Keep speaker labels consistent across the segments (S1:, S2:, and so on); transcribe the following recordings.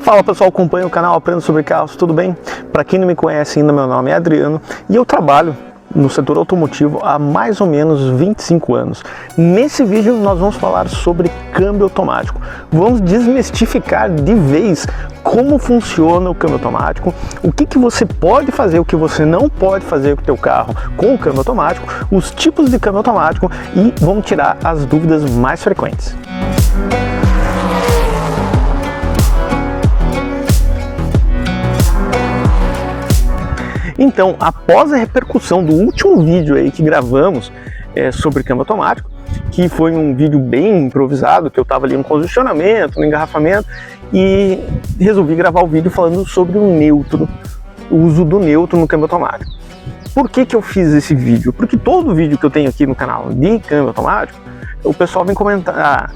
S1: Fala pessoal, acompanha o canal Aprenda Sobre Carros, tudo bem? Para quem não me conhece ainda, meu nome é Adriano e eu trabalho no setor automotivo há mais ou menos 25 anos. Nesse vídeo nós vamos falar sobre câmbio automático. Vamos desmistificar de vez como funciona o câmbio automático, o que você pode fazer, o que você não pode fazer com o teu carro com o câmbio automático, os tipos de câmbio automático e vamos tirar as dúvidas mais frequentes. Então, após a repercussão do último vídeo aí que gravamos sobre câmbio automático, que foi um vídeo bem improvisado, que eu estava ali no congestionamento, no engarrafamento, e resolvi gravar o vídeo falando sobre o neutro, o uso do neutro no câmbio automático. Por que eu fiz esse vídeo? Porque todo vídeo que eu tenho aqui no canal de câmbio automático, o pessoal vem comentar,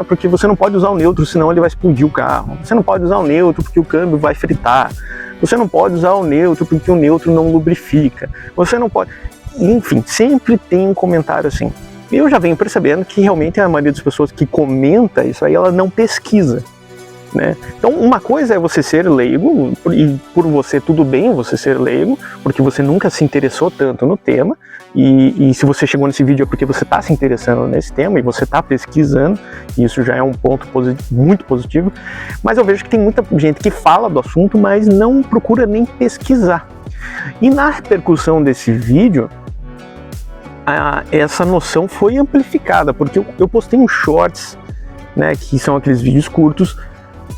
S1: porque você não pode usar o neutro, senão ele vai explodir o carro. Você não pode usar o neutro porque o câmbio vai fritar. Você não pode usar o neutro porque o neutro não lubrifica. Você não pode... Enfim, sempre tem um comentário assim. Eu já venho percebendo que realmente a maioria das pessoas que comenta isso aí, ela não pesquisa, né? Então uma coisa é você ser leigo, e por você tudo bem você ser leigo, porque você nunca se interessou tanto no tema, e se você chegou nesse vídeo é porque você está se interessando nesse tema e você está pesquisando, e isso já é um ponto muito positivo. Mas eu vejo que tem muita gente que fala do assunto, mas não procura nem pesquisar. E na repercussão desse vídeo, essa noção foi amplificada, porque eu postei um shorts, né, que são aqueles vídeos curtos,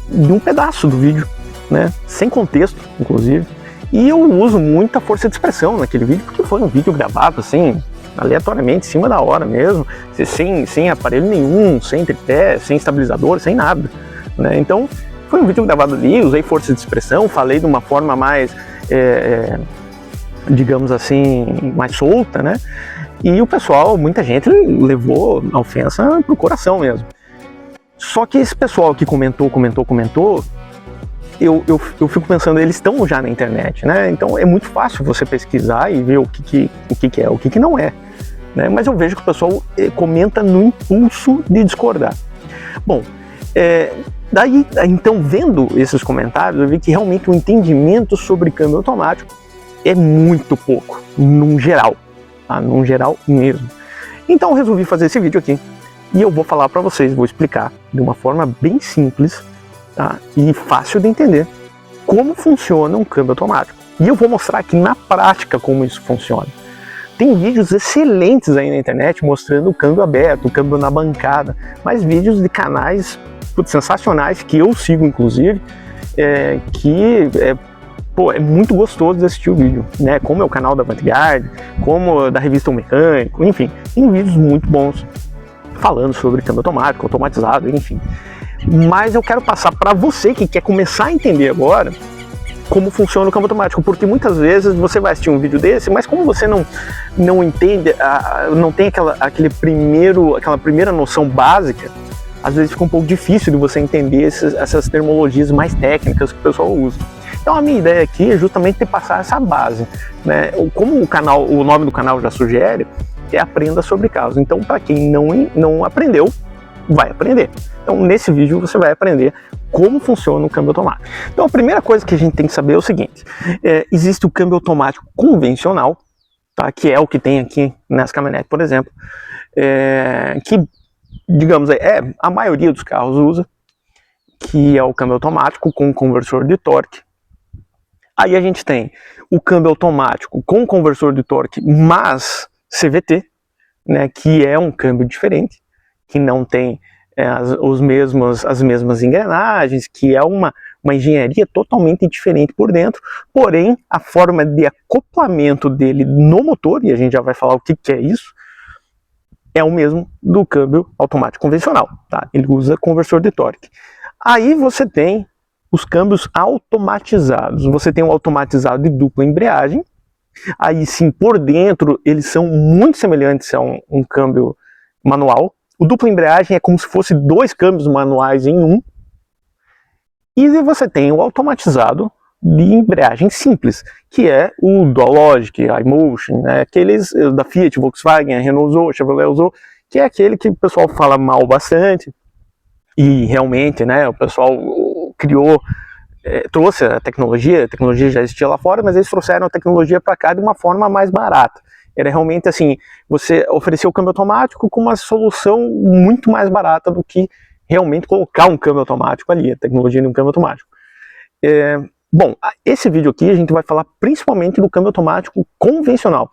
S1: de um pedaço do vídeo, né, sem contexto, inclusive, e eu uso muita força de expressão naquele vídeo, porque foi um vídeo gravado assim, aleatoriamente, em cima da hora mesmo, sem aparelho nenhum, sem tripé, sem estabilizador, sem nada, né? Então, foi um vídeo gravado ali, usei força de expressão, falei de uma forma mais, digamos assim, mais solta, né? E o pessoal, muita gente levou a ofensa pro coração mesmo. Só que esse pessoal que comentou, eu fico pensando, eles estão já na internet, né? Então é muito fácil você pesquisar e ver o que é, o que não é, né? Mas eu vejo que o pessoal comenta no impulso de discordar. Bom, então vendo esses comentários, eu vi que realmente o entendimento sobre câmbio automático é muito pouco, num geral, tá? Num geral mesmo. Então eu resolvi fazer esse vídeo aqui e eu vou falar para vocês, vou explicar de uma forma bem simples, tá? E fácil de entender como funciona um câmbio automático. E eu vou mostrar aqui na prática como isso funciona. Tem vídeos excelentes aí na internet mostrando o câmbio aberto, o câmbio na bancada, mas vídeos de canais sensacionais que eu sigo inclusive, é muito gostoso de assistir o vídeo, né? Como é o canal da Vanguard, como da revista O Mecânico, enfim, tem vídeos muito bons falando sobre câmbio automático, automatizado, enfim. Mas eu quero passar para você que quer começar a entender agora como funciona o câmbio automático, porque muitas vezes você vai assistir um vídeo desse, mas como você não entende, não tem aquela primeira noção básica, às vezes fica um pouco difícil de você entender essas terminologias mais técnicas que o pessoal usa. Então a minha ideia aqui é justamente passar essa base, né? Como o nome do canal já sugere, é Aprenda Sobre Carros. Então para quem não aprendeu, vai aprender. Então nesse vídeo você vai aprender como funciona o câmbio automático. Então a primeira coisa que a gente tem que saber é o seguinte, existe o câmbio automático convencional, tá? Que é o que tem aqui nessa caminhonete, por exemplo, que, digamos, a maioria dos carros usa, que é o câmbio automático com conversor de torque. Aí a gente tem o câmbio automático com conversor de torque, mas CVT, né, que é um câmbio diferente, que não tem as mesmas engrenagens, que é uma engenharia totalmente diferente por dentro, porém a forma de acoplamento dele no motor, e a gente já vai falar o que é isso, é o mesmo do câmbio automático convencional, tá? Ele usa conversor de torque. Aí você tem os câmbios automatizados. Você tem o automatizado de dupla embreagem. Aí sim, por dentro, eles são muito semelhantes a um câmbio manual. O dupla embreagem é como se fosse dois câmbios manuais em um. E você tem o automatizado de embreagem simples, que é o Dual Logic, iMotion, né? Aqueles da Fiat, Volkswagen, Renault usou, Chevrolet usou, que é aquele que o pessoal fala mal bastante. E realmente, né, o pessoal trouxe a tecnologia já existia lá fora, mas eles trouxeram a tecnologia para cá de uma forma mais barata. Era realmente assim, você oferecer o câmbio automático com uma solução muito mais barata do que realmente colocar um câmbio automático ali, a tecnologia de um câmbio automático. Bom, esse vídeo aqui a gente vai falar principalmente do câmbio automático convencional.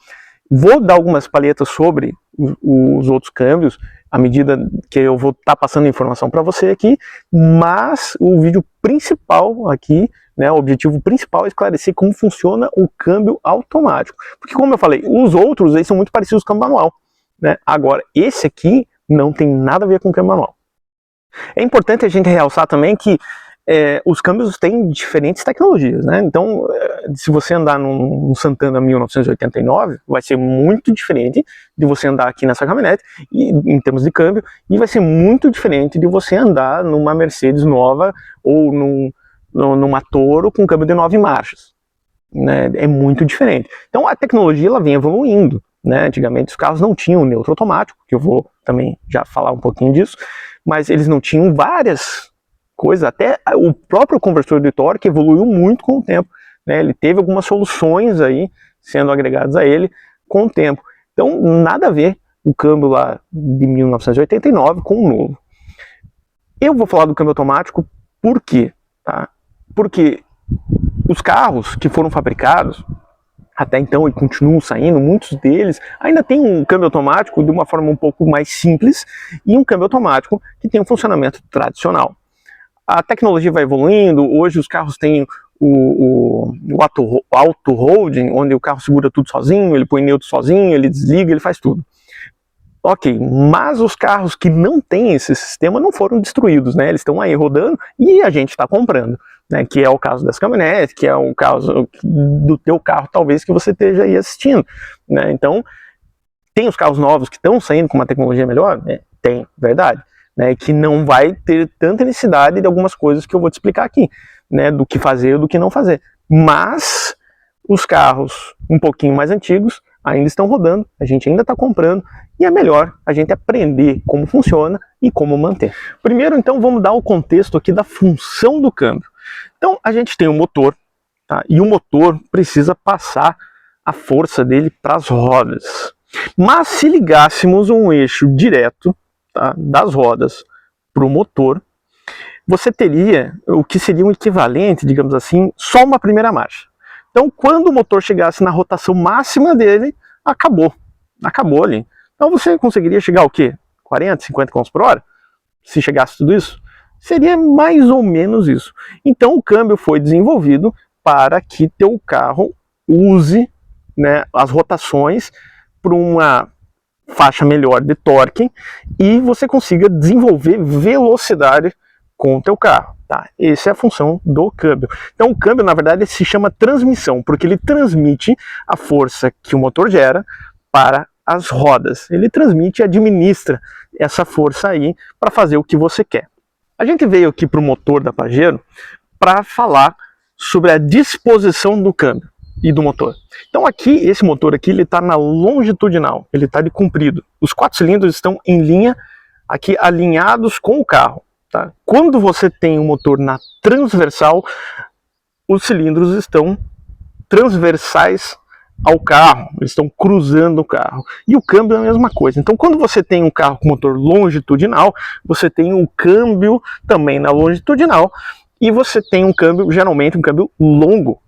S1: Vou dar algumas palhetas sobre os outros câmbios, à medida que eu vou estar passando informação para você aqui, mas o vídeo principal aqui, né, o objetivo principal é esclarecer como funciona o câmbio automático. Porque, como eu falei, os outros eles são muito parecidos com o câmbio manual, né? Agora, esse aqui não tem nada a ver com o câmbio manual. É importante a gente realçar também que os câmbios têm diferentes tecnologias, né? Então, se você andar num Santana 1989, vai ser muito diferente de você andar aqui nessa caminhonete, em termos de câmbio, e vai ser muito diferente de você andar numa Mercedes nova ou numa Toro com câmbio de 9 marchas, né? É muito diferente. Então, a tecnologia ela vem evoluindo, né? Antigamente os carros não tinham neutro automático, que eu vou também já falar um pouquinho disso, mas eles não tinham várias coisa, até o próprio conversor de torque evoluiu muito com o tempo, né? Ele teve algumas soluções aí sendo agregadas a ele com o tempo. Então, nada a ver o câmbio lá de 1989 com o novo. Eu vou falar do câmbio automático por quê? Tá? Porque os carros que foram fabricados até então e continuam saindo, muitos deles ainda tem um câmbio automático de uma forma um pouco mais simples e um câmbio automático que tem um funcionamento tradicional. A tecnologia vai evoluindo, hoje os carros têm o auto-holding, onde o carro segura tudo sozinho, ele põe neutro sozinho, ele desliga, ele faz tudo. Ok, mas os carros que não têm esse sistema não foram destruídos, né? Eles estão aí rodando e a gente está comprando, né? Que é o caso das caminhonetes, que é o caso do teu carro, talvez, que você esteja aí assistindo, né? Então, tem os carros novos que estão saindo com uma tecnologia melhor? Tem, verdade. Né, que não vai ter tanta necessidade de algumas coisas que eu vou te explicar aqui, né, do que fazer ou do que não fazer. Mas os carros um pouquinho mais antigos ainda estão rodando, a gente ainda está comprando, e é melhor a gente aprender como funciona e como manter. Primeiro, então, vamos dar o contexto aqui da função do câmbio. Então, a gente tem um motor, tá, e o motor precisa passar a força dele para as rodas. Mas se ligássemos um eixo direto, tá, das rodas para o motor, você teria o que seria um equivalente, digamos assim, só uma primeira marcha. Então, quando o motor chegasse na rotação máxima dele, acabou ali. Então você conseguiria chegar ao quê? 40, 50 km por hora? Se chegasse tudo isso? Seria mais ou menos isso. Então o câmbio foi desenvolvido para que teu carro use, né, as rotações para uma faixa melhor de torque e você consiga desenvolver velocidade com o teu carro, tá? Essa é a função do câmbio. Então o câmbio, na verdade, se chama transmissão, porque ele transmite a força que o motor gera para as rodas. Ele transmite e administra essa força aí para fazer o que você quer. A gente veio aqui para o motor da Pajero para falar sobre a disposição do câmbio e do motor. Então aqui, esse motor aqui, ele está na longitudinal, ele está de comprido. Os 4 cilindros estão em linha, aqui alinhados com o carro. Tá? Quando você tem um motor na transversal, os cilindros estão transversais ao carro, eles estão cruzando o carro. E o câmbio é a mesma coisa. Então quando você tem um carro com motor longitudinal, você tem um câmbio também na longitudinal, e você tem um câmbio, geralmente um câmbio longo,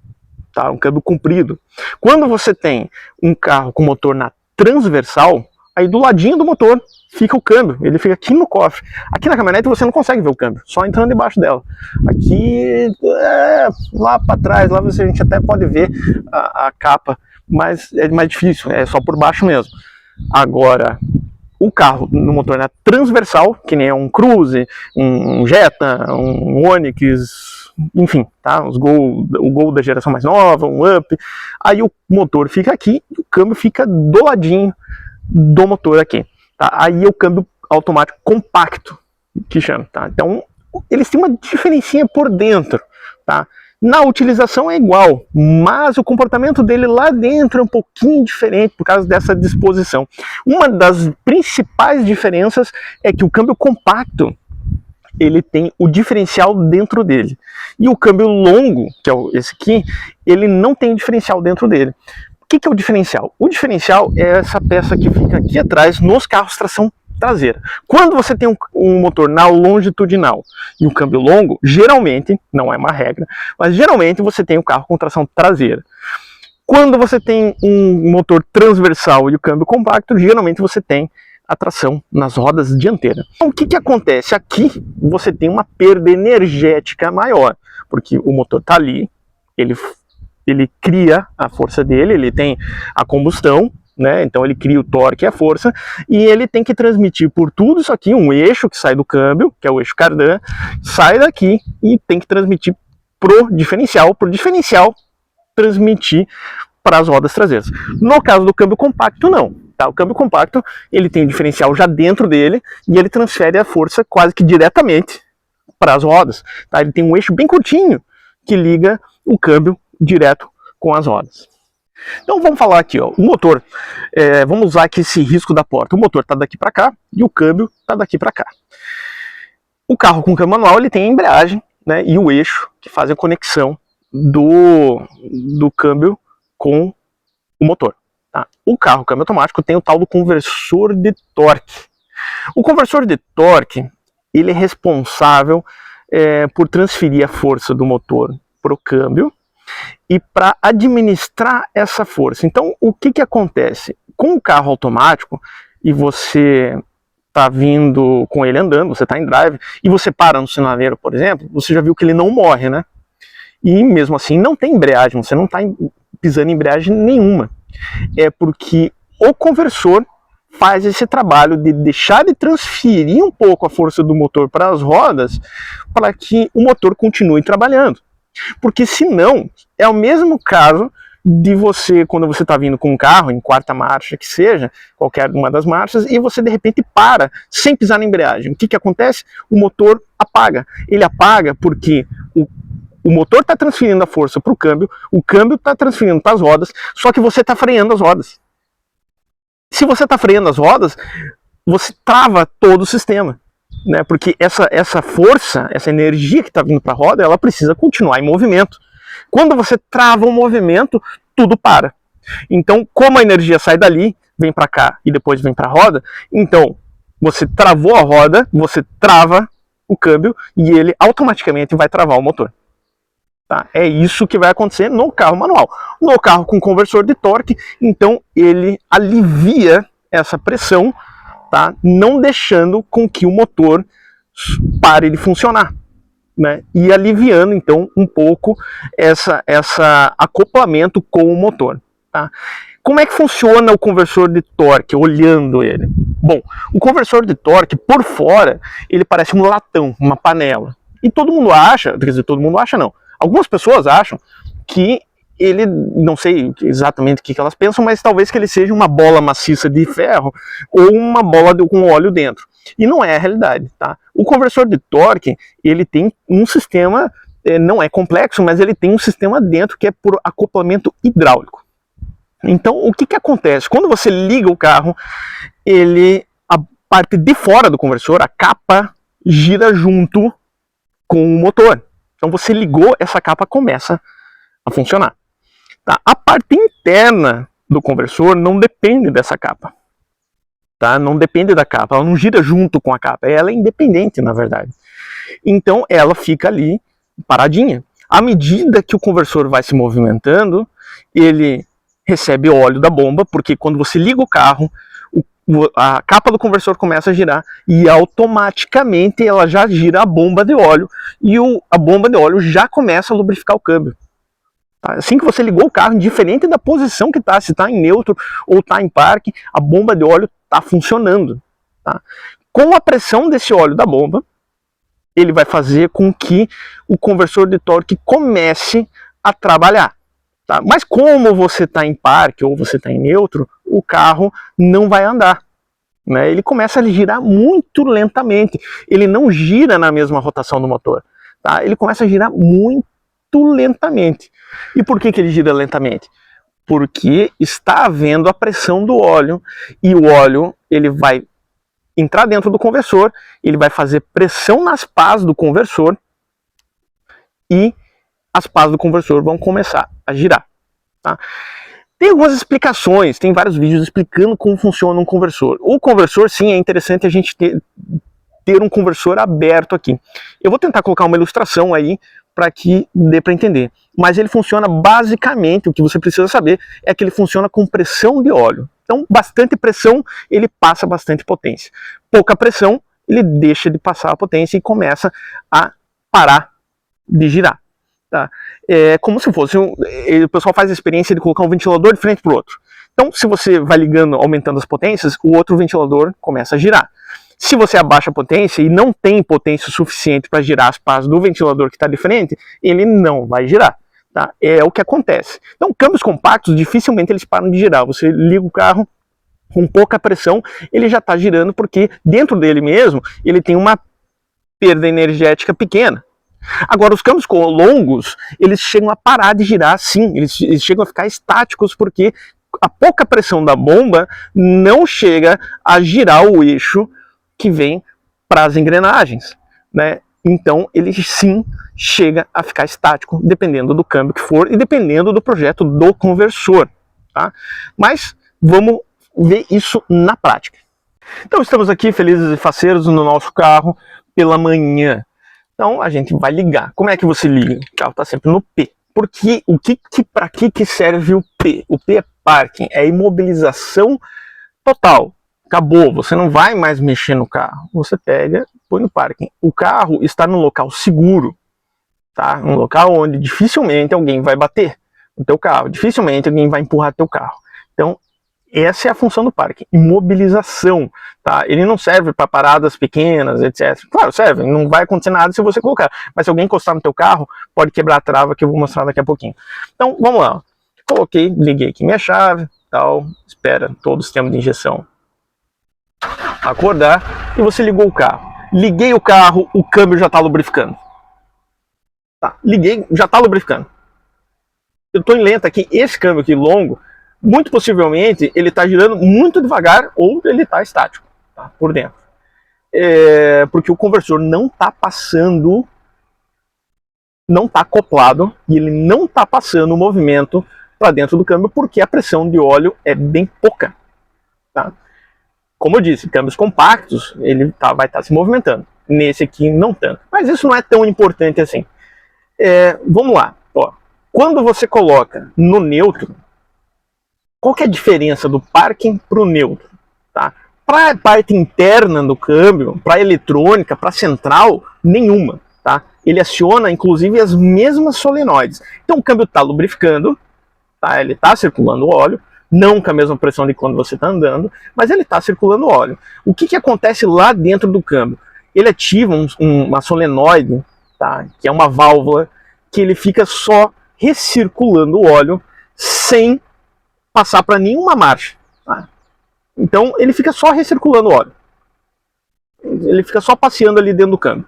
S1: tá? Um câmbio comprido. Quando você tem um carro com motor na transversal, aí do ladinho do motor fica o câmbio, ele fica aqui no cofre. Aqui na caminhonete você não consegue ver o câmbio, só entrando debaixo dela. Aqui, lá para trás, lá a gente até pode ver a capa, mas é mais difícil, é só por baixo mesmo. Agora, o carro no motor na transversal, que nem um Cruze, um Jetta, um Onix, enfim, tá? O Gol da geração mais nova, um Up, aí o motor fica aqui e o câmbio fica do ladinho do motor aqui, tá? Aí é o câmbio automático compacto, que chama, tá? Então, eles têm uma diferencinha por dentro, tá? Na utilização é igual, mas o comportamento dele lá dentro é um pouquinho diferente por causa dessa disposição. Uma das principais diferenças é que o câmbio compacto, ele tem o diferencial dentro dele. E o câmbio longo, que é esse aqui, ele não tem diferencial dentro dele. O que é o diferencial? O diferencial é essa peça que fica aqui atrás nos carros tração traseira. Quando você tem um motor na longitudinal e um câmbio longo, geralmente, não é uma regra, mas geralmente você tem um carro com tração traseira. Quando você tem um motor transversal e o câmbio compacto, geralmente você tem a tração nas rodas dianteiras. Então, o que acontece? Aqui você tem uma perda energética maior, porque o motor está ali, ele cria a força dele, ele tem a combustão, né? Então ele cria o torque e a força, e ele tem que transmitir por tudo isso aqui, um eixo que sai do câmbio, que é o eixo cardan, sai daqui e tem que transmitir pro diferencial transmitir para as rodas traseiras. No caso do câmbio compacto, não. Tá? O câmbio compacto, ele tem o diferencial já dentro dele e ele transfere a força quase que diretamente para as rodas. Tá? Ele tem um eixo bem curtinho que liga o câmbio direto com as rodas. Então vamos falar aqui, ó, o motor, vamos usar aqui esse risco da porta. O motor está daqui para cá e o câmbio está daqui para cá. O carro com câmbio manual, ele tem a embreagem, né, e o eixo que fazem a conexão do câmbio com o motor. Tá? O carro câmbio automático tem o tal do conversor de torque. O conversor de torque, ele é responsável por transferir a força do motor para o câmbio e para administrar essa força. Então, o que acontece? Com o carro automático, e você está vindo com ele andando, você está em drive, e você para no sinaleiro, por exemplo, você já viu que ele não morre, né? E mesmo assim não tem embreagem, você não está pisando em embreagem nenhuma. É porque o conversor faz esse trabalho de deixar de transferir um pouco a força do motor para as rodas, para que o motor continue trabalhando. Porque senão, é o mesmo caso de você, quando você está vindo com um carro, em quarta marcha que seja, qualquer uma das marchas, e você de repente para, sem pisar na embreagem. O que acontece? O motor apaga. Ele apaga porque o motor está transferindo a força para o câmbio está transferindo para as rodas, só que você está freando as rodas. Se você está freando as rodas, você trava todo o sistema. Né, porque essa força, essa energia que está vindo para a roda, ela precisa continuar em movimento. Quando você trava o movimento, tudo para. Então, como a energia sai dali, vem para cá e depois vem para a roda, então você travou a roda, você trava o câmbio e ele automaticamente vai travar o motor. Tá? É isso que vai acontecer no carro manual. No carro com conversor de torque, então ele alivia essa pressão, tá? Não deixando com que o motor pare de funcionar, né? E aliviando então um pouco essa acoplamento com o motor. Tá? Como é que funciona o conversor de torque, olhando ele? Bom, o conversor de torque, por fora, ele parece um latão, uma panela. E todo mundo acha, quer dizer, todo mundo acha não, algumas pessoas acham que ele, não sei exatamente o que elas pensam, mas talvez que ele seja uma bola maciça de ferro ou uma bola com óleo dentro. E não é a realidade, tá? O conversor de torque, ele tem um sistema, não é complexo, mas ele tem um sistema dentro que é por acoplamento hidráulico. Então, o que acontece? Quando você liga o carro, a parte de fora do conversor, a capa, gira junto com o motor. Então, você ligou, essa capa começa a funcionar. Tá? A parte interna do conversor não depende dessa capa. Tá? Não depende da capa, ela não gira junto com a capa, ela é independente, na verdade. Então ela fica ali paradinha. À medida que o conversor vai se movimentando, ele recebe óleo da bomba, porque quando você liga o carro, a capa do conversor começa a girar e automaticamente ela já gira a bomba de óleo e a bomba de óleo já começa a lubrificar o câmbio. Assim que você ligou o carro, indiferente da posição que está, se está em neutro ou está em parque, a bomba de óleo está funcionando. Tá? Com a pressão desse óleo da bomba, ele vai fazer com que o conversor de torque comece a trabalhar. Tá? Mas como você está em parque ou você está em neutro, o carro não vai andar. Né? Ele começa a girar muito lentamente. Ele não gira na mesma rotação do motor. Tá? Ele começa a girar muito lentamente. E por que ele gira lentamente? Porque está havendo a pressão do óleo e o óleo ele vai entrar dentro do conversor, ele vai fazer pressão nas pás do conversor e as pás do conversor vão começar a girar. Tá? Tem algumas explicações, tem vários vídeos explicando como funciona um conversor. O conversor, sim, é interessante a gente ter um conversor aberto aqui. Eu vou tentar colocar uma ilustração aí para que dê para entender. Mas ele funciona basicamente, o que você precisa saber é que ele funciona com pressão de óleo. Então, bastante pressão, ele passa bastante potência. Pouca pressão, ele deixa de passar a potência e começa a parar de girar. Tá? É como se fosse, o pessoal faz a experiência de colocar um ventilador de frente para o outro. Então, se você vai ligando, aumentando as potências, o outro ventilador começa a girar. Se você abaixa a potência e não tem potência suficiente para girar as pás do ventilador que está de frente, ele não vai girar. Tá? É o que acontece. Então, câmbios compactos, dificilmente eles param de girar. Você liga o carro com pouca pressão, ele já está girando porque dentro dele mesmo ele tem uma perda energética pequena. Agora, os câmbios longos, eles chegam a parar de girar sim, eles chegam a ficar estáticos porque a pouca pressão da bomba não chega a girar o eixo que vem para as engrenagens, né? Então ele sim chega a ficar estático, dependendo do câmbio que for e dependendo do projeto do conversor, tá? Mas vamos ver isso na prática. Então estamos aqui felizes e faceiros no nosso carro pela manhã. Então a gente vai ligar. Como é que você liga? O carro está sempre no P. Porque para que serve o P? O P é parking, é imobilização total. Acabou, você não vai mais mexer no carro. Você pega, põe no parking. O carro está num local seguro, tá? Um local onde dificilmente alguém vai bater no teu carro, dificilmente alguém vai empurrar teu carro. Então, essa é a função do parking, imobilização, tá? Ele não serve para paradas pequenas, etc. Claro, serve, não vai acontecer nada se você colocar, mas se alguém encostar no teu carro, pode quebrar a trava que eu vou mostrar daqui a pouquinho. Então, vamos lá. Coloquei, liguei aqui minha chave, tal, espera todo o sistema de injeção acordar e você ligou o carro. Liguei o carro, o câmbio já está lubrificando. Tá, liguei, já está lubrificando. Eu estou em lenta aqui, esse câmbio aqui longo, muito possivelmente ele está girando muito devagar ou ele está estático, tá, por dentro. Porque o conversor não está passando, não está acoplado e ele não está passando o movimento para dentro do câmbio porque a pressão de óleo é bem pouca. Tá? Como eu disse, câmbios compactos, ele vai estar se movimentando. Nesse aqui, não tanto. Mas isso não é tão importante assim. Vamos lá. Ó. Quando você coloca no neutro, qual que é a diferença do parking para o neutro? Tá? Para a parte interna do câmbio, para a eletrônica, para a central, nenhuma. Tá? Ele aciona, inclusive, as mesmas solenoides. Então o câmbio está lubrificando, tá? Ele está circulando óleo, não com a mesma pressão de quando você está andando, mas ele está circulando óleo. O que acontece lá dentro do câmbio? Ele ativa uma solenoide, tá? Que é uma válvula, que ele fica só recirculando o óleo sem passar para nenhuma marcha. Tá? Então ele fica só recirculando o óleo. Ele fica só passeando ali dentro do câmbio.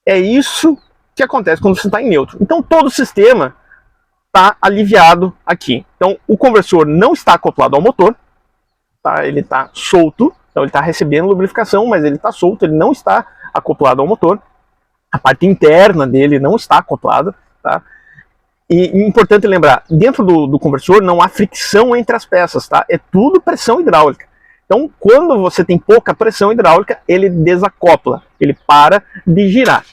S1: É isso que acontece quando você está em neutro. Então todo o sistema está aliviado aqui. Então o conversor não está acoplado ao motor, tá? Ele está solto, então ele está recebendo lubrificação, mas ele está solto, ele não está acoplado ao motor. A parte interna dele não está acoplada, tá? E importante lembrar, dentro do conversor não há fricção entre as peças, tá? É tudo pressão hidráulica. Então quando você tem pouca pressão hidráulica, ele desacopla, ele para de girar.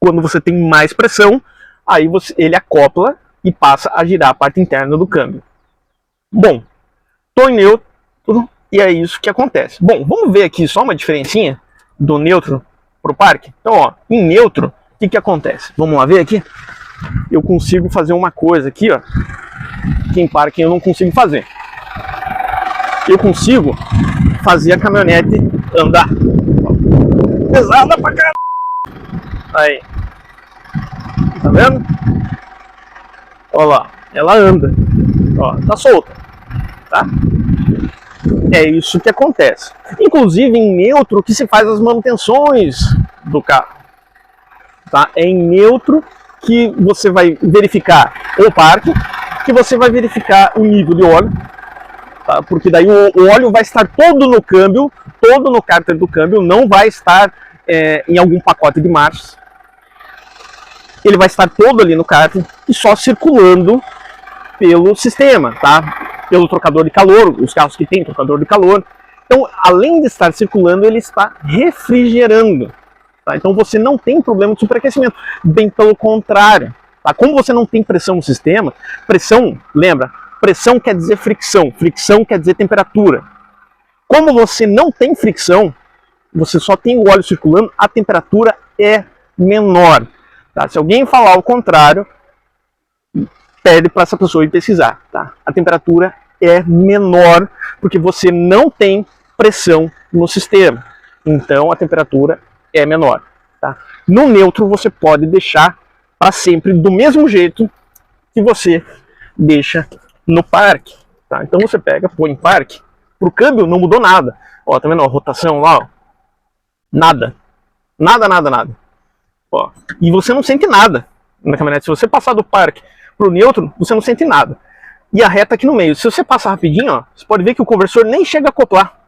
S1: Quando você tem mais pressão, aí ele acopla e passa a girar a parte interna do câmbio. Bom, estou em neutro e é isso que acontece. Bom, vamos ver aqui só uma diferencinha do neutro para o parque. Então, ó, em neutro, o que acontece? Vamos lá ver aqui. Eu consigo fazer uma coisa aqui, ó, que em parque eu não consigo fazer. Eu consigo fazer a caminhonete andar. Pesada pra caramba. Aí. Tá vendo? Olha lá, ela anda, ó, tá solta, tá? É isso que acontece. Inclusive em neutro que se faz as manutenções do carro, tá? É em neutro que você vai verificar o parque, que você vai verificar o nível de óleo, tá? Porque daí o óleo vai estar todo no câmbio, todo no cárter do câmbio, não vai estar em algum pacote de marchas. Ele vai estar todo ali no cárter e só circulando pelo sistema, tá? Pelo trocador de calor, os carros que tem trocador de calor. Então, além de estar circulando, ele está refrigerando. Tá? Então, você não tem problema de superaquecimento. Bem pelo contrário. Tá? Como você não tem pressão no sistema, pressão, lembra, pressão quer dizer fricção, fricção quer dizer temperatura. Como você não tem fricção, você só tem o óleo circulando, a temperatura é menor. Tá? Se alguém falar o contrário, pede para essa pessoa ir pesquisar. Tá? A temperatura é menor porque você não tem pressão no sistema. Então a temperatura é menor. Tá? No neutro você pode deixar para sempre do mesmo jeito que você deixa no parque. Tá? Então você pega, põe em parque, para o câmbio não mudou nada. Ó, tá vendo a rotação lá? Ó. Nada. Nada, nada, nada. Ó. E você não sente nada na caminhonete. Se você passar do parque para o neutro, você não sente nada. E a reta aqui no meio. Se você passar rapidinho, ó, você pode ver que o conversor nem chega a acoplar.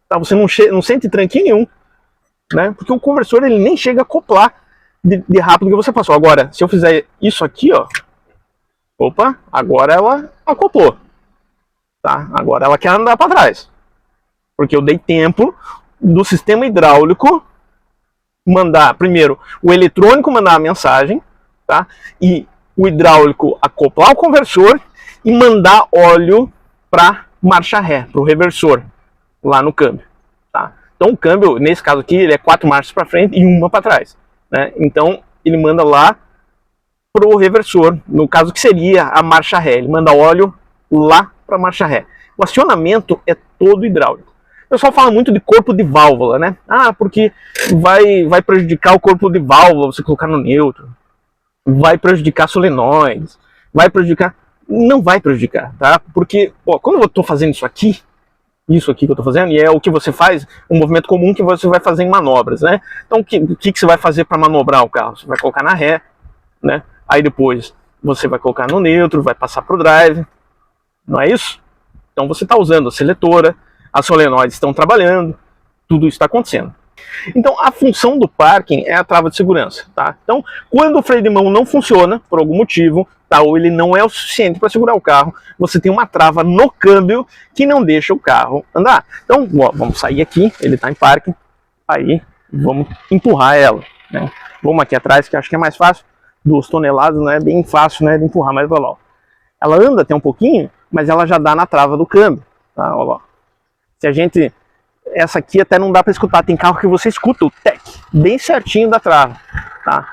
S1: Tá? Você não sente tranquinho nenhum. Né? Porque o conversor ele nem chega a acoplar de rápido que você passou. Agora, se eu fizer isso aqui, ó, opa, agora ela acoplou. Tá? Agora ela quer andar para trás. Porque eu dei tempo do sistema hidráulico mandar, primeiro, o eletrônico mandar a mensagem, tá? E o hidráulico acoplar o conversor e mandar óleo para marcha ré, para o reversor, lá no câmbio. Tá? Então o câmbio, nesse caso aqui, ele é 4 marchas para frente e uma para trás. Né? Então ele manda lá para o reversor, no caso que seria a marcha ré, ele manda óleo lá para a marcha ré. O acionamento é todo hidráulico. O pessoal fala muito de corpo de válvula, né? Ah, porque vai prejudicar o corpo de válvula você colocar no neutro. Vai prejudicar solenoides. Vai prejudicar... Não vai prejudicar, tá? Porque, ó, quando eu estou fazendo isso aqui que eu estou fazendo, e é o que você faz, um movimento comum que você vai fazer em manobras, né? Então, o que você vai fazer para manobrar o carro? Você vai colocar na ré, né? Aí depois você vai colocar no neutro, vai passar para o drive. Não é isso? Então você está usando a seletora, as solenoides estão trabalhando, tudo isso está acontecendo. Então a função do parking é a trava de segurança, tá? Então quando o freio de mão não funciona, por algum motivo, tá, ou ele não é o suficiente para segurar o carro, você tem uma trava no câmbio que não deixa o carro andar. Então ó, vamos sair aqui, ele está em parking, aí vamos empurrar ela, né? Vamos aqui atrás que acho que é mais fácil, 2 toneladas não é bem fácil, né, de empurrar, mas vai lá. Ó. Ela anda até um pouquinho, mas ela já dá na trava do câmbio, tá? Ó lá. Se a gente... Essa aqui até não dá para escutar, tem carro que você escuta o tec bem certinho da trava, tá?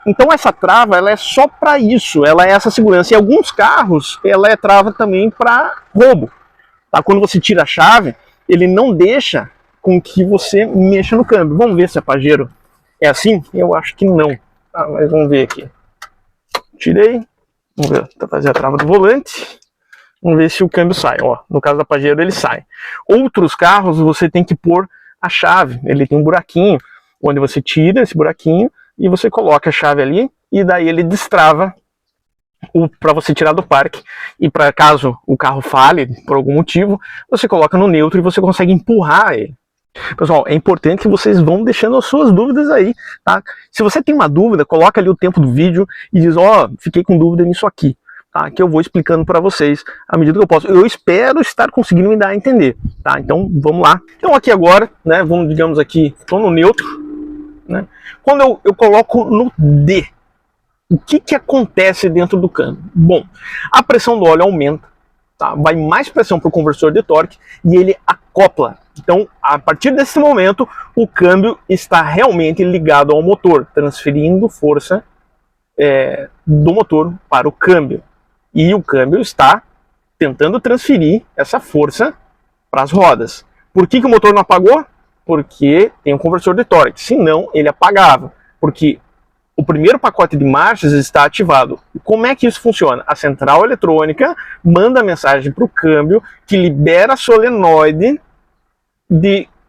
S1: Então essa trava ela é só para isso, ela é essa segurança. Em alguns carros ela é trava também para roubo, tá? Quando você tira a chave, ele não deixa com que você mexa no câmbio. Vamos ver se a Pajero é assim? Eu acho que não, tá? Mas vamos ver aqui. Tirei, vamos ver, tá fazendo a trava do volante. Vamos ver se o câmbio sai. Ó, no caso da Pajero ele sai. Outros carros você tem que pôr a chave. Ele tem um buraquinho onde você tira esse buraquinho e você coloca a chave ali e daí ele destrava para você tirar do parque. E para caso o carro falhe por algum motivo, você coloca no neutro e você consegue empurrar ele. Pessoal, é importante que vocês vão deixando as suas dúvidas aí, tá? Se você tem uma dúvida, coloca ali o tempo do vídeo e diz, ó, fiquei com dúvida nisso aqui. Tá, que eu vou explicando para vocês à medida que eu posso. Eu espero estar conseguindo me dar a entender, tá? Então vamos lá. Então aqui agora, né? Vamos, digamos aqui, estou no neutro, né? Quando eu coloco no D, o que acontece dentro do câmbio? Bom, a pressão do óleo aumenta, tá? Vai mais pressão para o conversor de torque e ele acopla. Então, a partir desse momento, o câmbio está realmente ligado ao motor, transferindo força do motor para o câmbio. E o câmbio está tentando transferir essa força para as rodas. Por que o motor não apagou? Porque tem um conversor de torque, senão ele apagava. Porque o primeiro pacote de marchas está ativado. Como é que isso funciona? A central eletrônica manda mensagem para o câmbio que libera a solenoide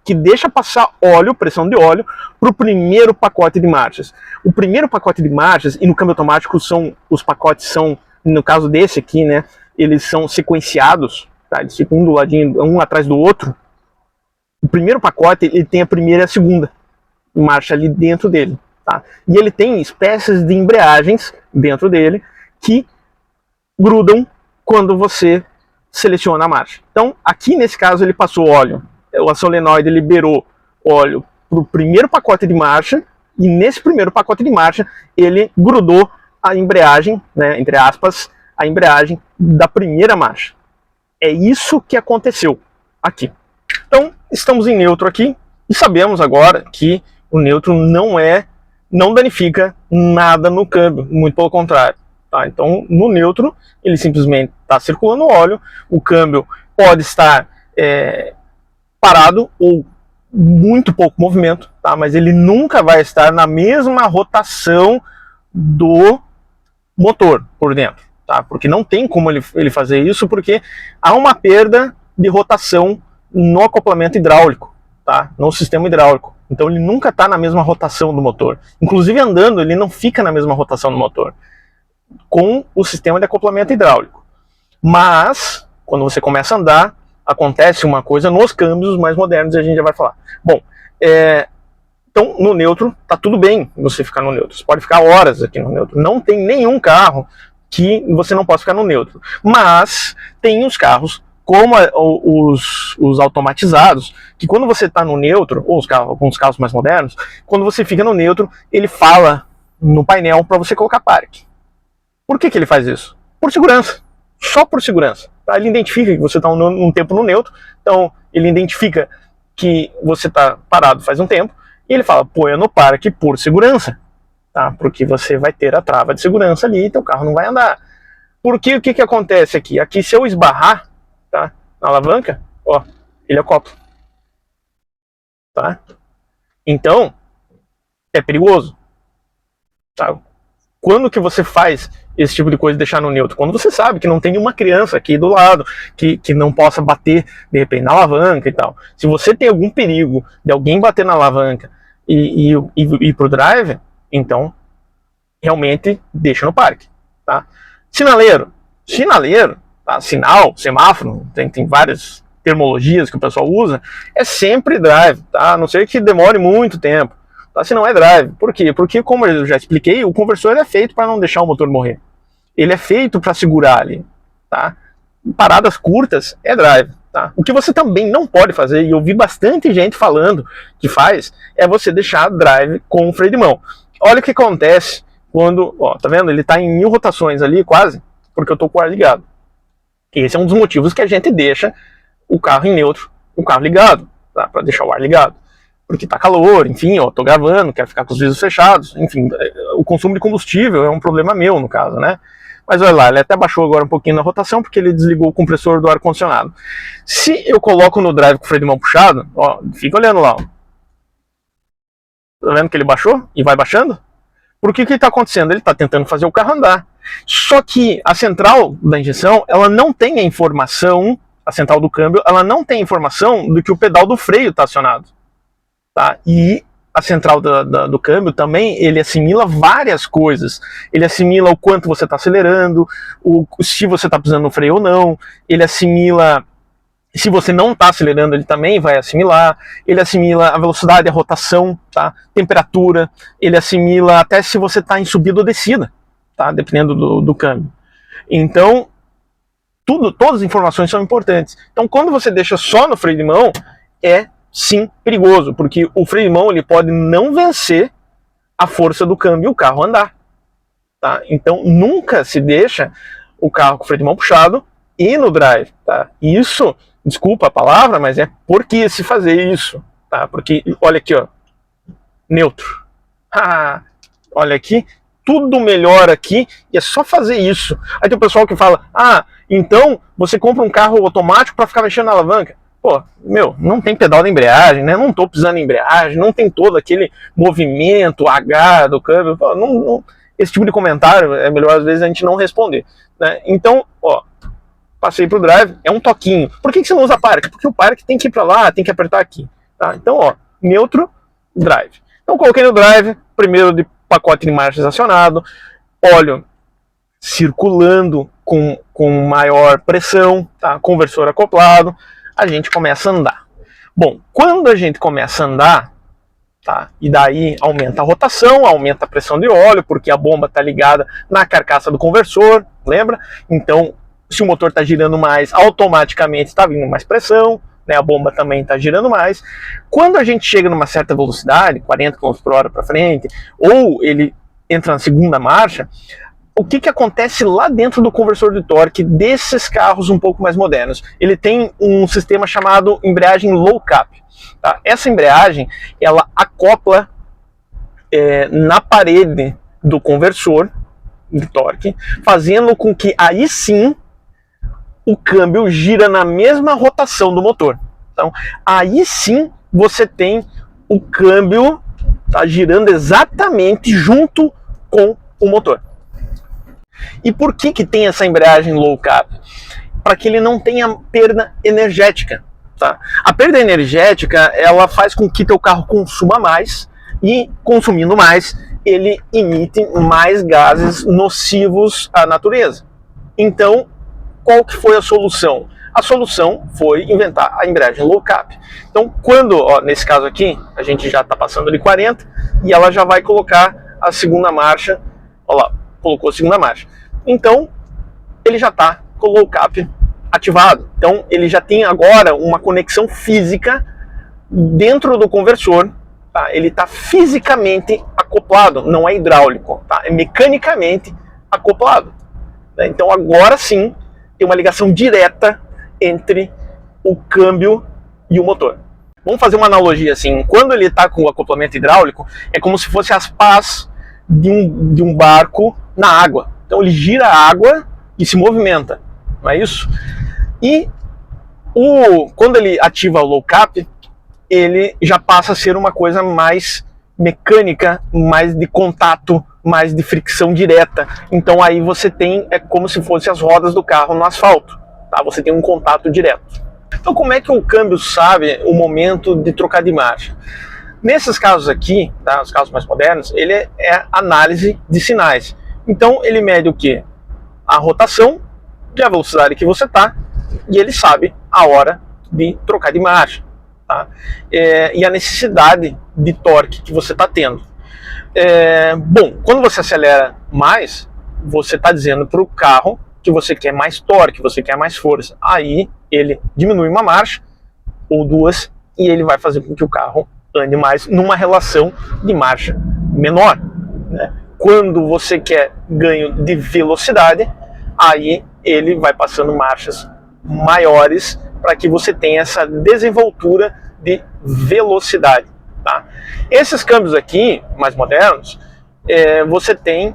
S1: que deixa passar óleo, pressão de óleo, para o primeiro pacote de marchas. O primeiro pacote de marchas, e no câmbio automático os pacotes são, no caso desse aqui, né, eles são sequenciados, tá? Eles ficam um do ladinho, um atrás do outro. O primeiro pacote, ele tem a primeira e a segunda marcha ali dentro dele, tá? E ele tem espécies de embreagens dentro dele que grudam quando você seleciona a marcha. Então, aqui nesse caso, ele passou óleo. A solenoide liberou óleo para o primeiro pacote de marcha, e nesse primeiro pacote de marcha, ele grudou a embreagem, né, entre aspas, a embreagem da primeira marcha. É isso que aconteceu aqui. Então, estamos em neutro aqui, e sabemos agora que o neutro não danifica nada no câmbio, muito pelo contrário. Tá? Então, no neutro, ele simplesmente está circulando óleo, o câmbio pode estar parado ou muito pouco movimento, tá? Mas ele nunca vai estar na mesma rotação do motor por dentro, tá? Porque não tem como ele fazer isso, porque há uma perda de rotação no acoplamento hidráulico, tá? No sistema hidráulico. Então ele nunca está na mesma rotação do motor. Inclusive andando, ele não fica na mesma rotação do motor com o sistema de acoplamento hidráulico. Mas, quando você começa a andar, acontece uma coisa nos câmbios mais modernos, e a gente já vai falar. Bom, então no neutro tá tudo bem você ficar no neutro. Você pode ficar horas aqui no neutro. Não tem nenhum carro que você não possa ficar no neutro. Mas tem os carros, como os automatizados, que quando você está no neutro, ou alguns carros mais modernos, quando você fica no neutro, ele fala no painel para você colocar parque. Por que ele faz isso? Por segurança. Só por segurança. Tá? Ele identifica que você está um tempo no neutro, então ele identifica que você está parado faz um tempo, e ele fala, ponha no parque por segurança. Tá? Porque você vai ter a trava de segurança ali e teu carro não vai andar. Porque o que acontece aqui? Aqui, se eu esbarrar, tá, na alavanca, ó, ele acopla. Tá? Então, é perigoso. Tá? Quando que você faz esse tipo de coisa, deixar no neutro? Quando você sabe que não tem nenhuma criança aqui do lado, que não possa bater, de repente, na alavanca e tal. Se você tem algum perigo de alguém bater na alavanca e ir pro drive, então, realmente, deixa no parque. Tá? Sinaleiro, tá? Sinal, semáforo, tem várias termologias que o pessoal usa, é sempre drive, tá? A não ser que demore muito tempo. Tá? Se não é drive. Por quê? Porque, como eu já expliquei, o conversor é feito para não deixar o motor morrer. Ele é feito para segurar ali. Tá? Paradas curtas é drive. Tá? O que você também não pode fazer, e eu vi bastante gente falando que faz, é você deixar drive com o freio de mão. Olha o que acontece quando, ó, tá vendo? Ele está em 1000 rotações ali, quase, porque eu estou com o ar ligado. Esse é um dos motivos que a gente deixa o carro em neutro, o carro ligado, tá? Para deixar o ar ligado. Porque tá calor, enfim, ó, tô gravando, quero ficar com os vidros fechados, enfim, o consumo de combustível é um problema meu, no caso, né? Mas olha lá, ele até baixou agora um pouquinho na rotação, porque ele desligou o compressor do ar-condicionado. Se eu coloco no drive com o freio de mão puxado, ó, fica olhando lá, ó. Tá vendo que ele baixou? E vai baixando? Por que está acontecendo? Ele está tentando fazer o carro andar. Só que a central da injeção, ela não tem a informação, a central do câmbio, ela não tem a informação do que o pedal do freio está acionado. Tá? E a central do câmbio também, ele assimila várias coisas. Ele assimila o quanto você está acelerando, se você está pisando no freio ou não. Ele assimila, se você não está acelerando, ele também vai assimilar. Ele assimila a velocidade, a rotação, tá? Temperatura. Ele assimila até se você está em subida ou descida, tá? Dependendo do câmbio. Então, todas as informações são importantes. Então, quando você deixa só no freio de mão, é sim perigoso, porque o freio de mão ele pode não vencer a força do câmbio e o carro andar. Tá? Então, nunca se deixa o carro com o freio de mão puxado e no drive. Tá? Isso, desculpa a palavra, mas é por que se fazer isso? Tá? Porque, olha aqui, ó, neutro. Olha aqui, tudo melhor aqui e é só fazer isso. Aí tem o pessoal que fala, então você compra um carro automático para ficar mexendo na alavanca. Pô, meu, não tem pedal de embreagem, né? Não tô pisando em embreagem, não tem todo aquele movimento H do câmbio. Pô, esse tipo de comentário é melhor às vezes a gente não responder, né? Então, ó, passei pro drive, é um toquinho. Por que você não usa parque? Porque o parque tem que ir para lá, tem que apertar aqui, tá? Então, ó, neutro, drive. Então, coloquei no drive, primeiro de pacote de marchas acionado, óleo circulando com maior pressão, tá? Conversor acoplado, a gente começa a andar. Bom, quando a gente começa a andar, tá? E daí aumenta a rotação, aumenta a pressão de óleo, porque a bomba está ligada na carcaça do conversor, lembra? Então, se o motor está girando mais, automaticamente está vindo mais pressão, né? A bomba também está girando mais. Quando a gente chega numa certa velocidade, 40 km por hora para frente, ou ele entra na segunda marcha, o que acontece lá dentro do conversor de torque desses carros um pouco mais modernos? Ele tem um sistema chamado embreagem low cap. Tá? Essa embreagem, ela acopla na parede do conversor de torque, fazendo com que aí sim o câmbio gira na mesma rotação do motor. Então, aí sim você tem o câmbio tá girando exatamente junto com o motor. E por que tem essa embreagem low cap? Para que ele não tenha perda energética. Tá? A perda energética, ela faz com que teu carro consuma mais, e consumindo mais, ele emite mais gases nocivos à natureza. Então, qual que foi a solução? A solução foi inventar a embreagem low cap. Então, quando, nesse caso aqui, a gente já está passando de 40, e ela já vai colocar a segunda marcha, olha lá, colocou a segunda marcha. Então, ele já está com o low cap ativado. Então, ele já tem agora uma conexão física dentro do conversor. Tá? Ele está fisicamente acoplado, não é hidráulico, tá? É mecanicamente acoplado. Né? Então, agora sim, tem uma ligação direta entre o câmbio e o motor. Vamos fazer uma analogia assim. Quando ele está com o acoplamento hidráulico, é como se fosse as pás de um barco na água. Então ele gira a água e se movimenta, não é isso? E quando ele ativa o low cap, ele já passa a ser uma coisa mais mecânica, mais de contato, mais de fricção direta. Então aí você tem, é como se fosse as rodas do carro no asfalto, tá? Você tem um contato direto. Então como é que o câmbio sabe o momento de trocar de marcha? Nesses casos aqui, tá, os carros mais modernos, ele é análise de sinais. Então ele mede o quê? A rotação e a velocidade que você está, e ele sabe a hora de trocar de marcha. Tá? E a necessidade de torque que você está tendo. Bom, quando você acelera mais, você está dizendo para o carro que você quer mais torque, você quer mais força. Aí ele diminui uma marcha ou duas e ele vai fazer com que o carro ande mais numa relação de marcha menor. Né? Quando você quer ganho de velocidade, aí ele vai passando marchas maiores para que você tenha essa desenvoltura de velocidade. Tá? Esses câmbios aqui, mais modernos, você tem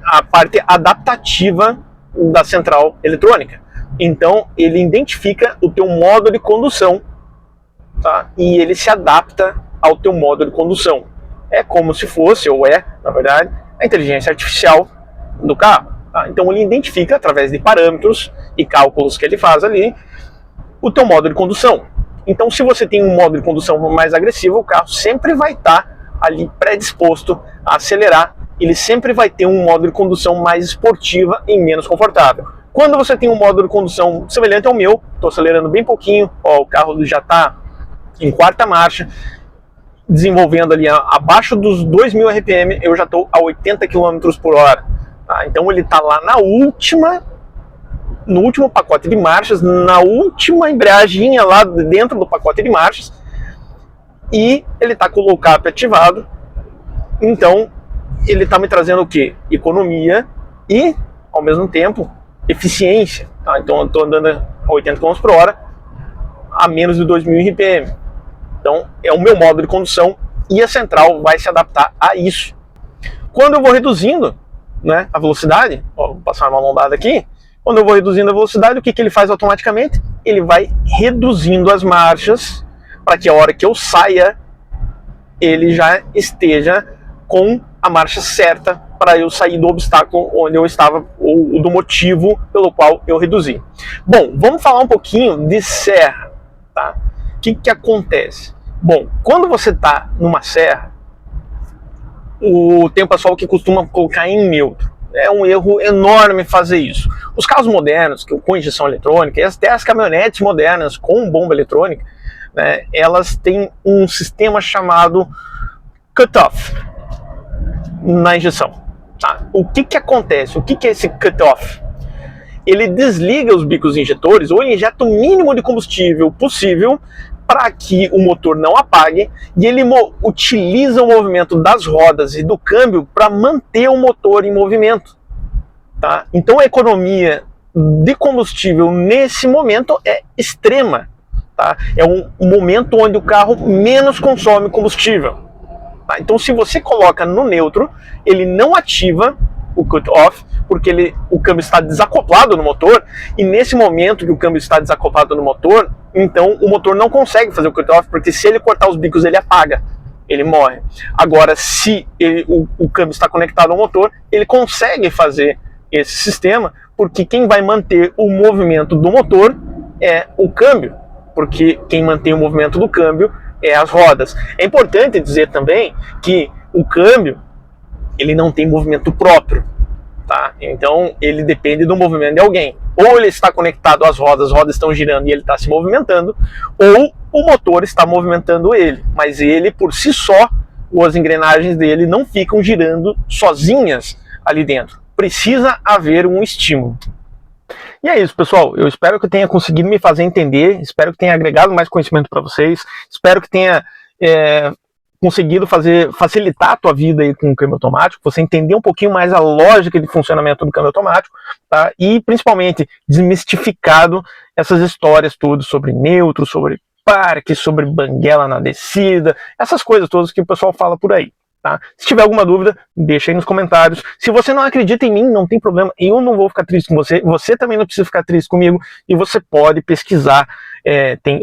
S1: a parte adaptativa da central eletrônica. Então ele identifica o teu modo de condução, tá? E ele se adapta ao teu modo de condução. É como se fosse, ou na verdade, a inteligência artificial do carro. Tá? Então ele identifica, através de parâmetros e cálculos que ele faz ali, o teu modo de condução. Então se você tem um modo de condução mais agressivo, o carro sempre vai estar ali predisposto a acelerar. Ele sempre vai ter um modo de condução mais esportiva e menos confortável. Quando você tem um modo de condução semelhante ao meu, estou acelerando bem pouquinho, o carro já está em quarta marcha, desenvolvendo ali abaixo dos 2.000 RPM, eu já estou a 80 km por hora. Tá? Então ele está lá no último pacote de marchas, na última embreagem lá dentro do pacote de marchas, e ele está com o low cap ativado. Então ele está me trazendo o que? Economia e, ao mesmo tempo, eficiência. Tá? Então eu estou andando a 80 km por hora a menos de 2.000 RPM. Então é o meu modo de condução e a central vai se adaptar a isso. Quando eu vou reduzindo, né, a velocidade, vou passar uma mão dada aqui, quando eu vou reduzindo a velocidade, o que ele faz automaticamente? Ele vai reduzindo as marchas para que a hora que eu saia, ele já esteja com a marcha certa para eu sair do obstáculo onde eu estava, ou do motivo pelo qual eu reduzi. Bom, vamos falar um pouquinho de serra. Tá? O que acontece? Bom, quando você está numa serra, tem o pessoal que costuma colocar em neutro. É um erro enorme fazer isso. Os carros modernos, com injeção eletrônica, e até as caminhonetes modernas com bomba eletrônica, né, elas têm um sistema chamado cut-off na injeção. Tá? O que acontece? O que é esse cut-off? Ele desliga os bicos injetores, ou ele injeta o mínimo de combustível possível para que o motor não apague, e ele utiliza o movimento das rodas e do câmbio para manter o motor em movimento. Tá? Então a economia de combustível nesse momento é extrema. Tá? É um momento onde o carro menos consome combustível. Tá? Então se você coloca no neutro, ele não ativa o cut-off, porque o câmbio está desacoplado no motor, e nesse momento que o câmbio está desacoplado no motor, então o motor não consegue fazer o cut-off, porque se ele cortar os bicos ele apaga, ele morre. Agora, se o câmbio está conectado ao motor, ele consegue fazer esse sistema, porque quem vai manter o movimento do motor é o câmbio, porque quem mantém o movimento do câmbio é as rodas. É importante dizer também que o câmbio ele não tem movimento próprio, tá? Então ele depende do movimento de alguém. Ou ele está conectado às rodas, as rodas estão girando e ele está se movimentando, ou o motor está movimentando ele, mas ele por si só, as engrenagens dele não ficam girando sozinhas ali dentro. Precisa haver um estímulo. E é isso, pessoal. Eu espero que eu tenha conseguido me fazer entender, espero que tenha agregado mais conhecimento para vocês, espero que tenha conseguido facilitar a tua vida aí com o câmbio automático, você entender um pouquinho mais a lógica de funcionamento do câmbio automático, tá? E principalmente desmistificado essas histórias todas sobre neutro, sobre parque, sobre banguela na descida, essas coisas todas que o pessoal fala por aí. Tá? Se tiver alguma dúvida, deixa aí nos comentários. Se você não acredita em mim, não tem problema, eu não vou ficar triste com você, você também não precisa ficar triste comigo, e você pode pesquisar,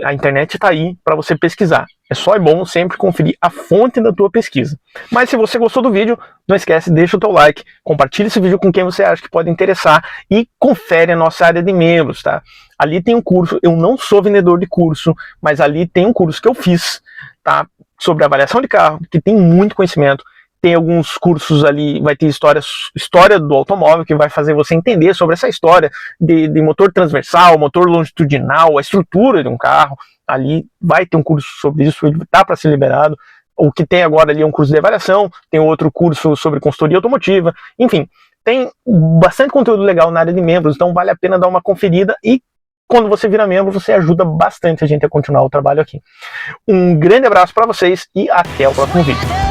S1: a internet está aí para você pesquisar. É bom sempre conferir a fonte da tua pesquisa. Mas se você gostou do vídeo, não esquece, deixa o teu like, compartilha esse vídeo com quem você acha que pode interessar e confere a nossa área de membros, tá? Ali tem um curso, eu não sou vendedor de curso, mas ali tem um curso que eu fiz, tá? Sobre avaliação de carro, que tem muito conhecimento. Tem alguns cursos ali, vai ter história do automóvel, que vai fazer você entender sobre essa história de motor transversal, motor longitudinal, a estrutura de um carro. Ali vai ter um curso sobre isso, ele está para ser liberado. O que tem agora ali é um curso de avaliação, tem outro curso sobre consultoria automotiva, enfim, tem bastante conteúdo legal na área de membros, então vale a pena dar uma conferida, e quando você vira membro, você ajuda bastante a gente a continuar o trabalho aqui. Um grande abraço para vocês e até o próximo vídeo.